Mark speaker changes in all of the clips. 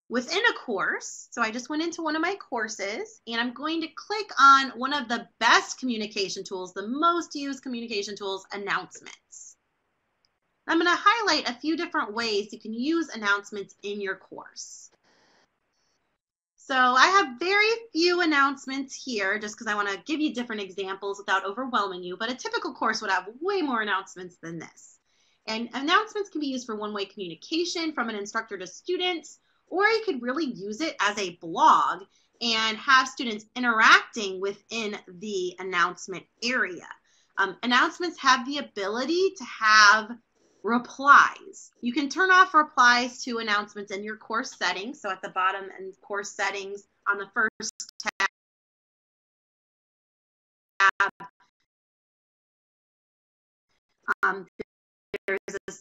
Speaker 1: within a course. So I just went into one of my courses and I'm going to click on one of the best communication tools, the most used communication tools, announcements. I'm going to highlight a few different ways you can use announcements in your course. So I have very few announcements here just because I want to give you different examples without overwhelming you, but a typical course would have way more announcements than this. And announcements can be used for one-way communication from an instructor to students, or you could really use it as a blog and have students interacting within the announcement area. Announcements have the ability to have replies. You can turn off replies to announcements in your course settings. So at the bottom in course settings on the first tab, there's a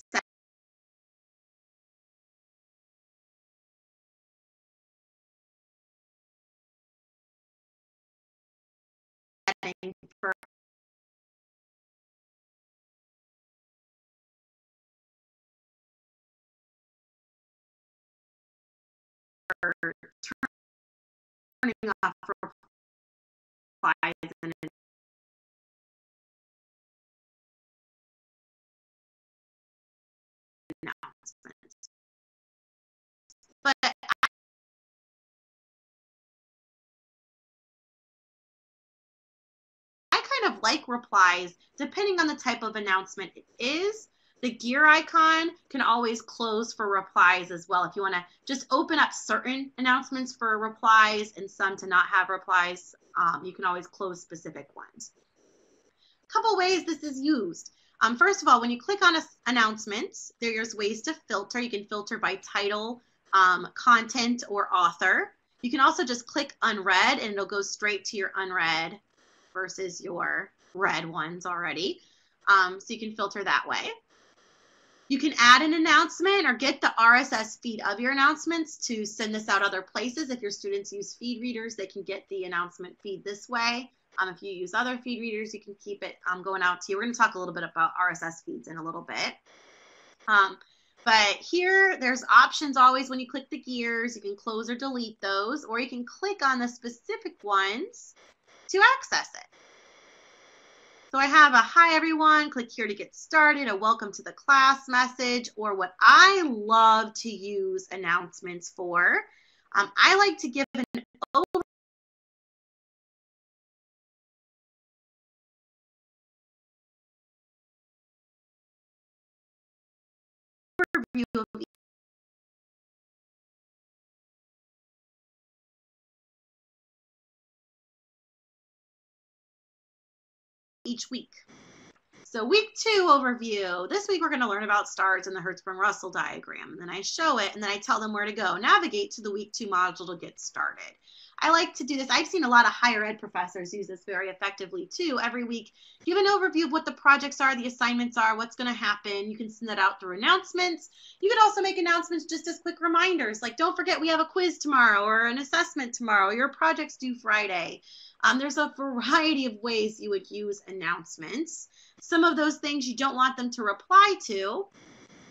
Speaker 1: setting for turning off replies and announcements. But I kind of like replies depending on the type of announcement it is. The gear icon can always close for replies as well. If you want to just open up certain announcements for replies and some to not have replies, you can always close specific ones. A couple ways this is used. First of all, when you click on announcements, there's ways to filter. You can filter by title, content, or author. You can also just click unread and it'll go straight to your unread versus your read ones already. So you can filter that way. You can add an announcement or get the RSS feed of your announcements to send this out other places. If your students use feed readers, they can get the announcement feed this way. If you use other feed readers, you can keep it going out to you. We're going to talk a little bit about RSS feeds in a little bit. But here, there's options always when you click the gears. You can close or delete those, or you can click on the specific ones to access it. So I have a hi everyone, click here to get started, a welcome to the class message, or what I love to use announcements for. I like to give an overview of each week. So week 2 overview. This week we're going to learn about stars in the Hertzsprung-Russell diagram. And then I show it and then I tell them where to go. Navigate to the week 2 module to get started. I like to do this. I've seen a lot of higher ed professors use this very effectively too. Every week, give an overview of what the projects are, the assignments are, what's going to happen. You can send that out through announcements. You could also make announcements just as quick reminders, like don't forget we have a quiz tomorrow or an assessment tomorrow. Your project's due Friday. There's a variety of ways you would use announcements. Some of those things you don't want them to reply to.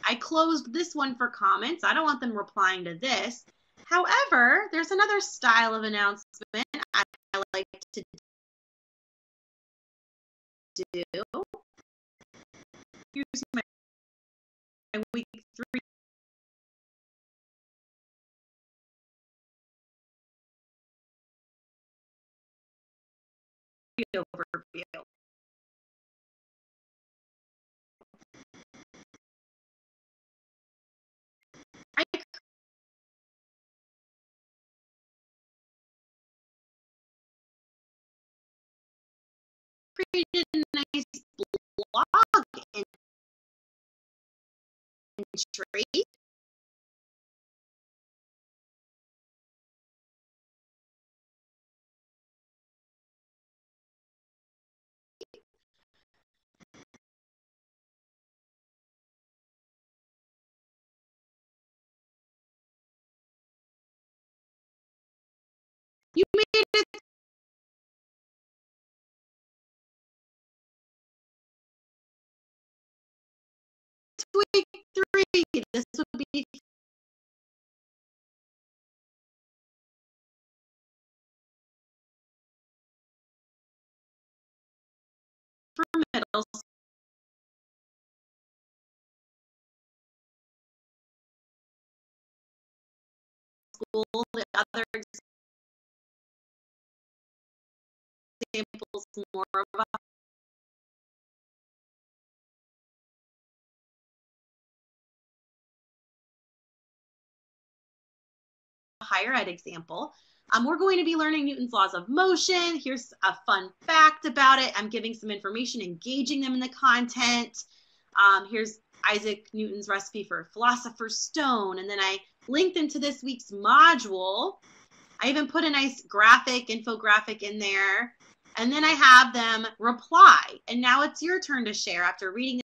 Speaker 1: I closed this one for comments. I don't want them replying to this. However, there's another style of announcement I like to do. Here's my week 3 overview. I created a nice blog entry. You made it to week 3. This would be school. The other examples more of a higher ed example. We're going to be learning Newton's laws of motion. Here's a fun fact about it. I'm giving some information, engaging them in the content. Here's Isaac Newton's recipe for philosopher's stone. And then I linked them to this week's module. I even put a nice infographic in there. And then I have them reply. And now it's your turn to share after reading